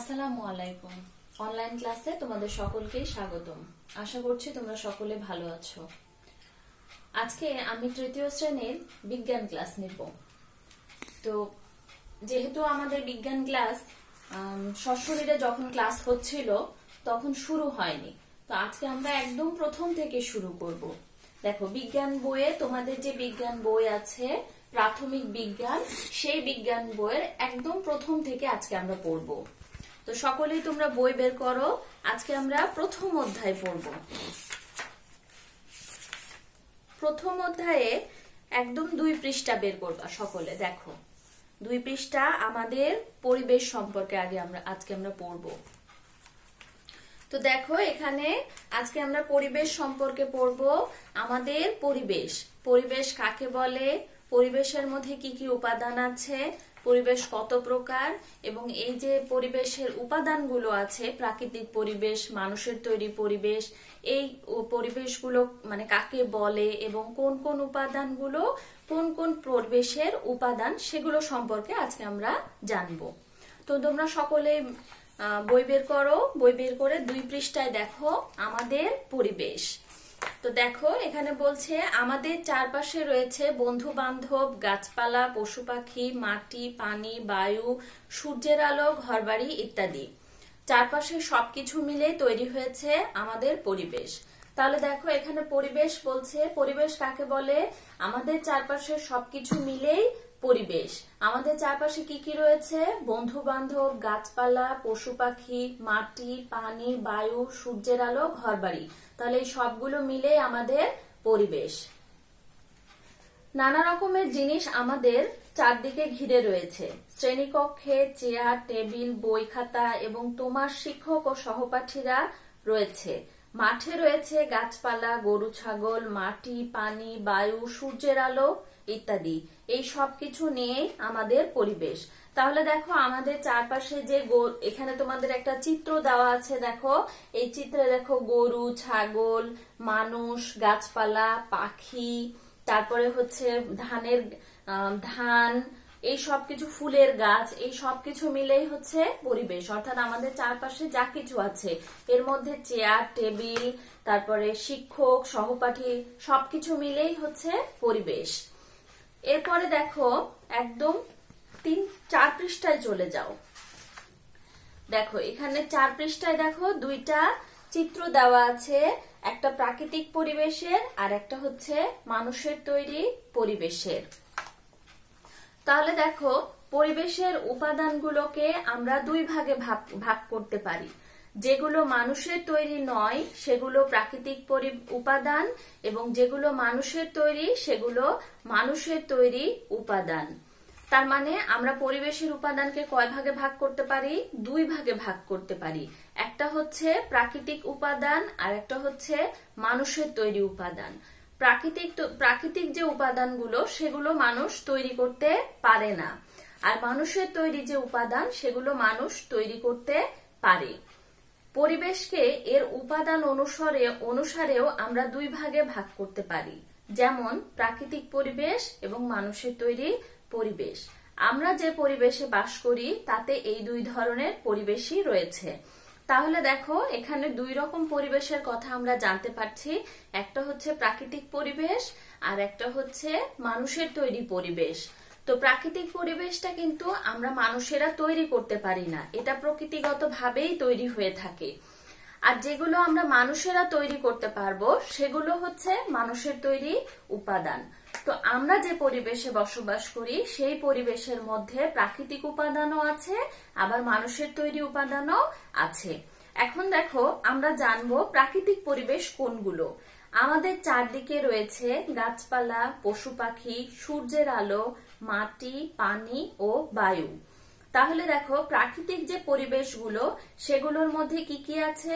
আসসালামু আলাইকুম। অনলাইন ক্লাসে তোমাদের সকলকে স্বাগতম। আশা করছি তোমরা সকলে ভালো আছো। আজকে আমি তৃতীয় শ্রেণীর বিজ্ঞান ক্লাস নিব। তো যেহেতু আমাদের বিজ্ঞান ক্লাস সশরীরে যখন ক্লাস হচ্ছিল তখন শুরু হয়নি, তো আজকে আমরা একদম প্রথম থেকে শুরু করব। দেখো, বিজ্ঞান বইয়ে তোমাদের যে বিজ্ঞান বই আছে প্রাথমিক বিজ্ঞান, সেই বিজ্ঞান বইয়ের একদম প্রথম থেকে আজকে আমরা পড়ব। তো সকলেই তোমরা বই বের করো। আজকে আমরা প্রথম অধ্যায় পড়ব। প্রথম অধ্যায়ে একদম 2 পৃষ্ঠা বের করবা সকলে। দেখো, 2 পৃষ্ঠা আমাদের পরিবেশ সম্পর্কে আজকে আমরা পড়ব। তো দেখো, এখানে আজকে আমরা পরিবেশ সম্পর্কে পড়ব। আমাদের পরিবেশ কাকে বলে, পরিবেশের মধ্যে কি কি উপাদান আছে, পরিবেশ কত প্রকার, এবং এই যে পরিবেশের উপাদানগুলো আছে, প্রাকৃতিক পরিবেশ, মানুষের তৈরি পরিবেশ, এই পরিবেশগুলো মানে কাকে বলে এবং কোন কোন উপাদানগুলো কোন কোন পরিবেশের উপাদান সেগুলো সম্পর্কে আজকে আমরা জানবো। তো তোমরা সকলে বই বের করো। বই বের করে 2 পৃষ্ঠায় দেখো আমাদের পরিবেশ। তো দেখো, এখানে বলছে আমাদের চারপাশে রয়েছে বন্ধু বান্ধব, গাছপালা, পশু পাখি, মাটি, পানি, বায়ু, সূর্যের আলো, ঘরবাড়ি ইত্যাদি। চারপাশে সবকিছু মিলে তৈরি হয়েছে আমাদের পরিবেশ। তাহলে দেখো, এখানে পরিবেশ বলছে, পরিবেশ কাকে বলে? আমাদের চারপাশে সবকিছু মিলেই পরিবেশ। আমাদের চারপাশে কি কি রয়েছে? বন্ধু বান্ধব, গাছপালা, পশু পাখি, মাটি, পানি, বায়ু, সূর্যের আলো, ঘরবাড়ি। তাহলে এই সবগুলো মিলে আমাদের পরিবেশ। নানা রকমের জিনিস আমাদের চারদিকে ঘিরে রয়েছে। শ্রেণীকক্ষে চেয়ার, টেবিল, বই খাতা এবং তোমার শিক্ষক ও সহপাঠীরা রয়েছে। মাঠে রয়েছে গাছপালা, গরু ছাগল, মাটি, পানি, বায়ু, সূর্যের আলো ইত্যাদি। এই সবকিছু নিয়ে আমাদের পরিবেশ। তাহলে দেখো, আমাদের চারপাশে যে এখানে তোমাদের একটা চিত্র দেওয়া আছে। দেখো, এই চিত্রে দেখো গরু, ছাগল, মানুষ, গাছপালা, পাখি, তারপরে হচ্ছে ধান, এই সবকিছু, ফুলের গাছ, এই সবকিছু মিলেই হচ্ছে পরিবেশ। অর্থাৎ আমাদের চারপাশে যা কিছু আছে এর মধ্যে চেয়ার, টেবিল, তারপরে শিক্ষক, সহপাঠী, সবকিছু মিলেই হচ্ছে পরিবেশ। এরপরে দেখো, একদম 4 পৃষ্ঠায় চলে যাও। দেখো, এখানে 4 পৃষ্ঠায় দেখো 2টা চিত্র দেওয়া আছে, একটা প্রাকৃতিক পরিবেশের আর একটা হচ্ছে মানুষের তৈরি পরিবেশের। তাহলে দেখো, পরিবেশের উপাদানগুলোকে আমরা 2 ভাগে ভাগ করতে পারি। যেগুলো মানুষের তৈরি নয় সেগুলো প্রাকৃতিক উপাদান, এবং যেগুলো মানুষের তৈরি সেগুলো মানুষের তৈরি উপাদান। তার মানে আমরা পরিবেশের উপাদানকে কয় ভাগে ভাগ করতে পারি? 2 ভাগে ভাগ করতে পারি। একটা হচ্ছে প্রাকৃতিক উপাদান আর একটা হচ্ছে মানুষের তৈরি উপাদান। প্রাকৃতিক যে উপাদানগুলো সেগুলো মানুষ তৈরি করতে পারে না, আর মানুষের তৈরি যে উপাদান সেগুলো মানুষ তৈরি করতে পারে। পরিবেশকে এর উপাদান অনুসারেও আমরা 2 ভাগে ভাগ করতে পারি, যেমন প্রাকৃতিক পরিবেশ এবং মানুষের তৈরি পরিবেশ। আমরা যে পরিবেশে বাস করি তাতে এই 2 ধরনের পরিবেশই রয়েছে। তাহলে দেখো, এখানে 2 রকম পরিবেশের কথা আমরা জানতে পারছি। একটা হচ্ছে প্রাকৃতিক পরিবেশ আর একটা হচ্ছে মানুষের তৈরি পরিবেশ। তো প্রাকৃতিক পরিবেশটা কিন্তু আমরা মানুষেরা তৈরি করতে পারি না, এটা প্রকৃতিগতভাবেই তৈরি হয়ে থাকে। আর যেগুলো আমরা মানুষেরা তৈরি করতে পারবো সেগুলো হচ্ছে মানুষের তৈরি উপাদান। তো আমরা যে পরিবেশে বসবাস করি সেই পরিবেশের মধ্যে প্রাকৃতিক উপাদানও আছে, আবার মানুষের তৈরি উপাদানও আছে। এখন দেখো, আমরা জানবো প্রাকৃতিক পরিবেশ কোনগুলো। আমাদের চারদিকে রয়েছে গাছপালা, পশু পাখি, সূর্যের আলো, মাটি, পানি ও বায়ু। তাহলে দেখো, প্রাকৃতিক যে পরিবেশগুলো সেগুলোর মধ্যে কি কি আছে?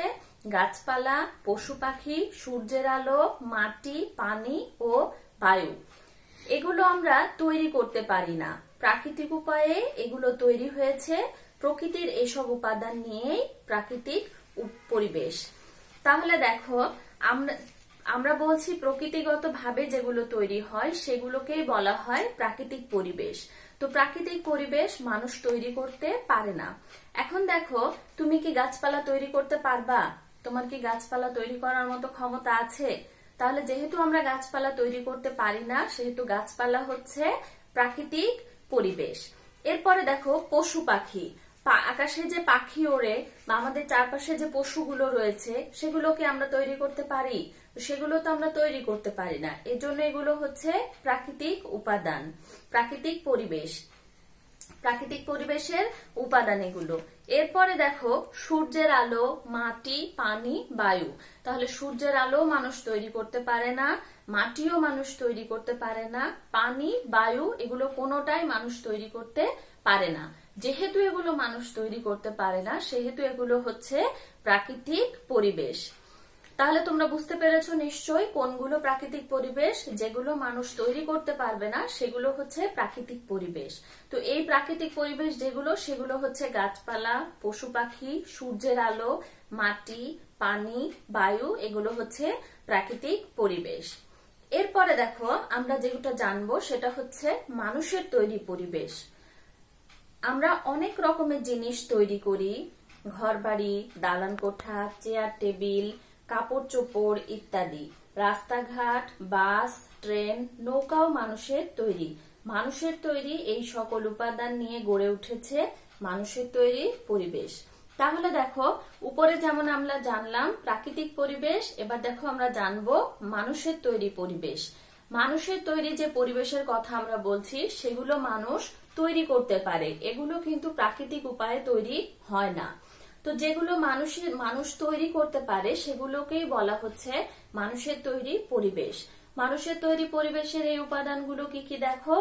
গাছপালা, পশু পাখি, সূর্যের আলো, মাটি, পানি ও বায়ু। এগুলো আমরা তৈরি করতে পারি না, প্রাকৃতিক উপায়ে এগুলো তৈরি হয়েছে। প্রকৃতির এসব উপাদান নিয়েই প্রাকৃতিক পরিবেশ। তাহলে দেখো, আমরা বলছি প্রকৃতিগতভাবে যেগুলো তৈরি হয় সেগুলোকেই বলা হয় প্রাকৃতিক পরিবেশ। তো প্রাকৃতিক পরিবেশ মানুষ তৈরি করতে পারে না। এখন দেখো, তুমি কি গাছপালা তৈরি করতে পারবা? তোমার কি গাছপালা তৈরি করার মতো ক্ষমতা আছে? তাহলে যেহেতু আমরা গাছপালা তৈরি করতে পারি না, সেহেতু গাছপালা হচ্ছে প্রাকৃতিক পরিবেশ। এরপরে দেখো পশু পাখি, আকাশে যে পাখি ওড়ে বা আমাদের চারপাশে যে পশুগুলো রয়েছে সেগুলোকে আমরা তৈরি করতে পারি? সেগুলো তো আমরা তৈরি করতে পারি না, এজন্য এগুলো হচ্ছে প্রাকৃতিক উপাদান, প্রাকৃতিক পরিবেশ, প্রাকৃতিক পরিবেশের উপাদান এগুলো। এরপরে দেখো সূর্যের আলো, মাটি, পানি, বায়ু। তাহলে সূর্যের আলো মানুষ তৈরি করতে পারে না, মাটিও মানুষ তৈরি করতে পারে না, পানি, বায়ু এগুলো কোনোটাই মানুষ তৈরি করতে পারে না। যেহেতু এগুলো মানুষ তৈরি করতে পারে না, সেহেতু এগুলো হচ্ছে প্রাকৃতিক পরিবেশ। তাহলে তোমরা বুঝতে পেরেছো নিশ্চয়ই কোনগুলো প্রাকৃতিক পরিবেশ। যেগুলো মানুষ তৈরি করতে পারবে না সেগুলো হচ্ছে প্রাকৃতিক পরিবেশ। তো এই প্রাকৃতিক পরিবেশ যেগুলো, সেগুলো হচ্ছে গাছপালা, পশু পাখি, সূর্যের আলো, মাটি, পানি, বায়ু এগুলো হচ্ছে প্রাকৃতিক পরিবেশ। এরপরে দেখো আমরা যেটা জানবো সেটা হচ্ছে মানুষের তৈরি পরিবেশ। আমরা অনেক রকমের জিনিস তৈরি করি, ঘরবাড়ি, দালান কোঠা, চেয়ার টেবিল, কাপড় চোপড় ইত্যাদি। রাস্তাঘাট, বাস, ট্রেন, নৌকাও মানুষের তৈরি। মানুষের তৈরি এই সকল উপাদান নিয়ে গড়ে উঠেছে মানুষের তৈরি পরিবেশ। তাহলে দেখো, উপরে যেমন আমরা জানলাম প্রাকৃতিক পরিবেশ, এবার দেখো আমরা জানবো মানুষের তৈরি পরিবেশ। মানুষের তৈরি যে পরিবেশের কথা আমরা বলছি সেগুলো মানুষ তৈরি করতে পারে, এগুলো কিন্তু প্রাকৃতিক উপায়ে তৈরি হয় না। তো যেগুলো মানুষ তৈরি করতে পারে সেগুলোকেই বলা হচ্ছে মানুষের তৈরি পরিবেশ। মানুষের তৈরি পরিবেশের এই উপাদানগুলো কি কি দেখো,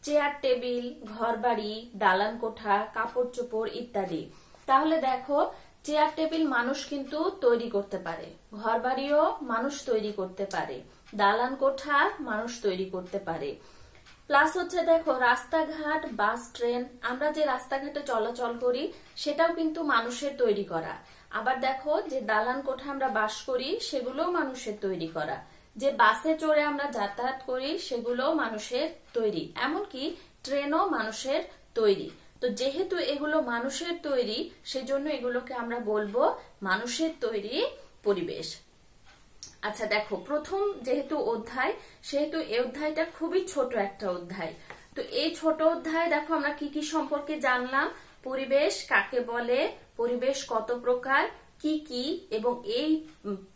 চেয়ার টেবিল, ঘরবাড়ি, দালান কোঠা, কাপড় চোপড় ইত্যাদি। তাহলে দেখো, চেয়ার টেবিল মানুষ কিন্তু তৈরি করতে পারে, ঘরবাড়িও মানুষ তৈরি করতে পারে, দালান কোঠা মানুষ তৈরি করতে পারে। প্লাস হচ্ছে দেখো রাস্তাঘাট, বাস, ট্রেন, আমরা যে রাস্তাঘাটে চলাচল করি সেটাও কিন্তু মানুষের তৈরি করা। আবার দেখো যে দালান কোঠা আমরা বাস করি সেগুলো মানুষের তৈরি করা, যে বাসে চড়ে আমরা যাতায়াত করি সেগুলো মানুষের তৈরি, এমনকি ট্রেনও মানুষের তৈরি। তো যেহেতু এগুলো মানুষের তৈরি সেজন্য এগুলোকে আমরা বলবো মানুষের তৈরি পরিবেশ। আচ্ছা দেখো, প্রথম যেহেতু অধ্যায় সেহেতু এই অধ্যায়টা খুবই ছোট একটা অধ্যায়। তো এই ছোট অধ্যায়ে দেখো আমরা কি কি সম্পর্কে জানলাম, পরিবেশ কাকে বলে, পরিবেশ কত প্রকার, কি কি, এবং এই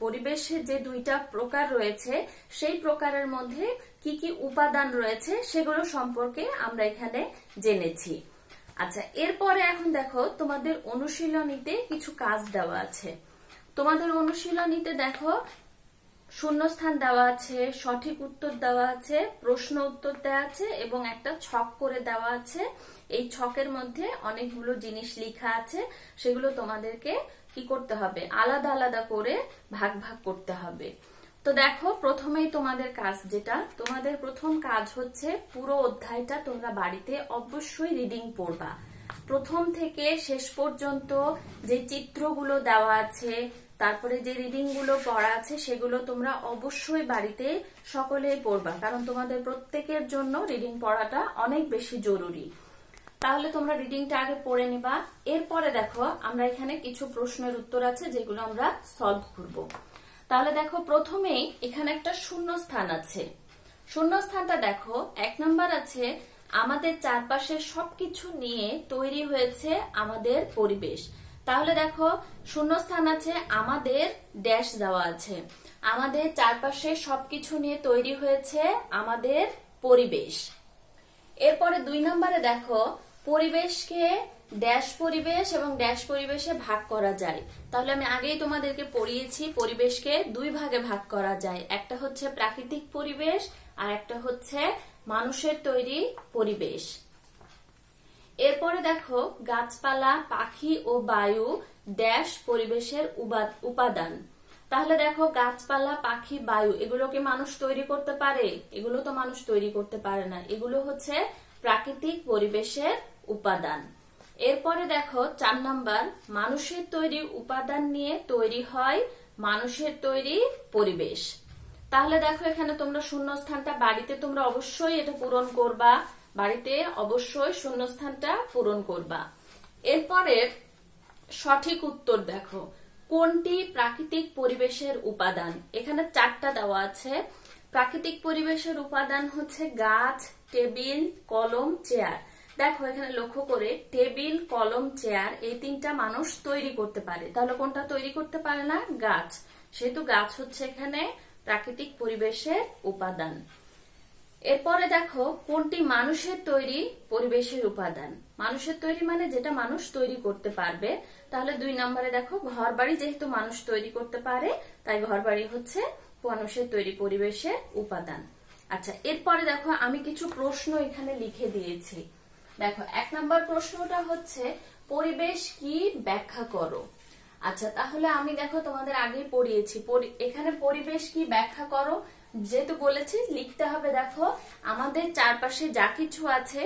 পরিবেশের যে দুইটা প্রকার রয়েছে সেই প্রকারের মধ্যে কি কি উপাদান রয়েছে সেগুলো সম্পর্কে আমরা এখানে জেনেছি। আচ্ছা, এরপরে এখন দেখো তোমাদের অনুশীলনীতে কিছু কাজ দেওয়া আছে। তোমাদের অনুশীলনীতে দেখো শূন্যস্থান দেওয়া আছে, সঠিক উত্তর দেওয়া আছে, প্রশ্ন উত্তর দেওয়া আছে এবং একটা ছক করে দেওয়া আছে। এই ছকের মধ্যে অনেকগুলো জিনিস লেখা আছে, সেগুলো তোমাদেরকে কি করতে হবে, আলাদা আলাদা করে ভাগ ভাগ করতে হবে। তো দেখো, প্রথমেই তোমাদের কাজ যেটা, তোমাদের প্রথম কাজ হচ্ছে পুরো অধ্যায়টা তোমরা বাড়িতে অবশ্যই রিডিং পড়বা। প্রথম থেকে শেষ পর্যন্ত যে চিত্রগুলো দেওয়া আছে, তারপরে যে রিডিং গুলো পড়া আছে সেগুলো তোমরা অবশ্যই বাড়িতে সকলেই পড়বা, কারণ তোমাদের প্রত্যেকের জন্য রিডিং পড়াটা অনেক বেশি জরুরি। তাহলে তোমরা রিডিংটা আগে পড়ে নিবা। এরপরে দেখো আমরা এখানে কিছু প্রশ্নের উত্তর আছে যেগুলো আমরা সলভ করব। তাহলে দেখো, প্রথমেই এখানে একটা শূন্যস্থান আছে। শূন্যস্থানটা দেখো, 1 নম্বর আছে আমাদের চারপাশে সবকিছু নিয়ে তৈরি হয়েছে আমাদের পরিবেশ। তাহলে দেখো শূন্যস্থান আছে, আমাদের ড্যাশ দেওয়া আছে, আমাদের চারপাশে সবকিছু নিয়ে তৈরি হয়েছে আমাদের পরিবেশ। এরপরে 2 নম্বরে দেখো পরিবেশকে ড্যাশ পরিবেশ এবং ড্যাশ পরিবেশে ভাগ করা যায়। তাহলে আমি আগেই তোমাদেরকে পড়িয়েছি পরিবেশকে 2 ভাগে ভাগ করা যায়, একটা হচ্ছে প্রাকৃতিক পরিবেশ আর একটা হচ্ছে মানুষের তৈরি পরিবেশ। এরপরে দেখো গাছপালা, পাখি ও বায়ু ড্যাশ পরিবেশের উপাদান। তাহলে দেখো গাছপালা, পাখি, বায়ু এগুলো কি মানুষ তৈরি করতে পারে? এগুলো তো মানুষ তৈরি করতে পারে না, এগুলো হচ্ছে প্রাকৃতিক পরিবেশের উপাদান। এরপরে দেখো 4 নাম্বার, মানুষের তৈরি উপাদান নিয়ে তৈরি হয় মানুষের তৈরি পরিবেশ। তাহলে দেখো এখানে তোমরা শূন্যস্থানটা বাড়িতে তোমরা অবশ্যই এটা পূরণ করবা। বাড়িতে অবশ্যই শূন্যস্থানটা পূরণ করবা। এরপরের সঠিক উত্তর দেখো, কোনটি প্রাকৃতিক পরিবেশের উপাদান? এখানে 4টা দেওয়া আছে। প্রাকৃতিক পরিবেশের উপাদান হচ্ছে গাছ, টেবিল, কলম, চেয়ার। দেখো এখানে লক্ষ্য করে, টেবিল, কলম, চেয়ার এই 3টা মানুষ তৈরি করতে পারে, তাহলে কোনটা তৈরি করতে পারে না? গাছ। সেহেতু গাছ হচ্ছে এখানে প্রাকৃতিক পরিবেশের উপাদান। এরপরে দেখো, কোনটি মানুষের তৈরি পরিবেশের উপাদান? মানুষের তৈরি মানে যেটা মানুষ তৈরি করতে পারবে। তাহলে 2 নম্বরে দেখো, ঘর বাড়ি যেহেতু মানুষ তৈরি করতে পারে, তাই ঘর বাড়ি হচ্ছে মানুষের তৈরি পরিবেশের উপাদান। আচ্ছা, এরপরে দেখো আমি কিছু প্রশ্ন এখানে লিখে দিয়েছি। দেখো 1 নম্বর প্রশ্নটা হচ্ছে, পরিবেশ কি ব্যাখ্যা করো। আচ্ছা, তাহলে আমি দেখো তোমাদের আগেই পড়িয়েছি, এখানে পরিবেশ কি ব্যাখ্যা করো যেহেতু বলেছি, লিখতে হবে দেখো আমাদের চারপাশে যা কিছু আছে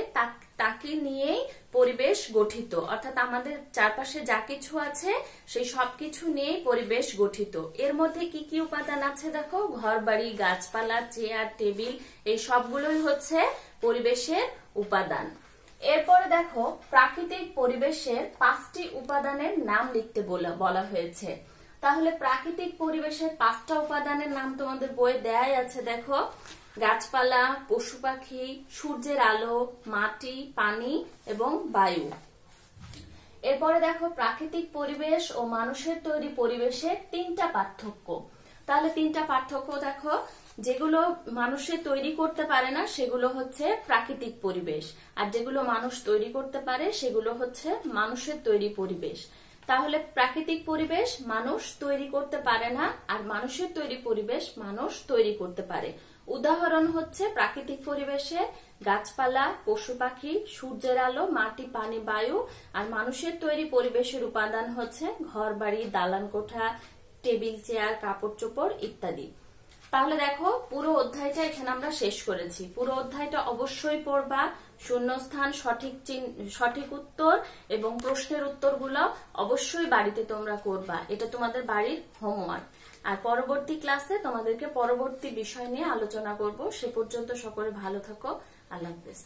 তাকে নিয়েই পরিবেশ গঠিত, অর্থাৎ আমাদের চারপাশে যা কিছু আছে সেই সবকিছু নিয়েই পরিবেশ গঠিত। এর মধ্যে কি কি উপাদান আছে দেখো, ঘর বাড়ি, গাছপালা, চেয়ার, টেবিল, এই সবগুলোই হচ্ছে পরিবেশের উপাদান। এরপরে দেখো, প্রাকৃতিক পরিবেশের 5টি উপাদানের নাম লিখতে বলা হয়েছে। তাহলে প্রাকৃতিক পরিবেশের 5টা উপাদানের নাম তোমাদের বইয়ে দেয়াই আছে। দেখো, গাছপালা, পশু পাখি, সূর্যের আলো, মাটি, পানি এবং বায়ু। এরপরে দেখো, প্রাকৃতিক পরিবেশ ও মানুষের তৈরি পরিবেশের 3টা পার্থক্য। তাহলে 3টা পার্থক্য দেখো, যেগুলো মানুষের তৈরি করতে পারে না সেগুলো হচ্ছে প্রাকৃতিক পরিবেশ, আর যেগুলো মানুষ তৈরি করতে পারে সেগুলো হচ্ছে মানুষের তৈরি পরিবেশ। তাহলে প্রাকৃতিক পরিবেশ মানুষ তৈরি করতে পারে না, আর মানুষের তৈরি পরিবেশ মানুষ তৈরি করতে পারে। উদাহরণ হচ্ছে প্রাকৃতিক পরিবেশে গাছপালা, পশু পাখি, সূর্যের আলো, মাটি, পানি, বায়ু। আর মানুষের তৈরি পরিবেশের উপাদান হচ্ছে ঘর বাড়ি, দালান কোঠা, টেবিল, চেয়ার, কাপড় চোপড় ইত্যাদি। তাহলে দেখো, পুরো অধ্যায়টা এখানে আমরা শেষ করেছি। পুরো অধ্যায়টা অবশ্যই পড়বা, শূন্যস্থান, সঠিক উত্তর এবং প্রশ্নের উত্তরগুলো অবশ্যই বাড়িতে তোমরা করবা। এটা তোমাদের বাড়ির হোমওয়ার্ক। আর পরবর্তী ক্লাসে তোমাদেরকে পরবর্তী বিষয় নিয়ে আলোচনা করব। সে পর্যন্ত সকলে ভালো থাকো। আল্লাহ হাফেজ।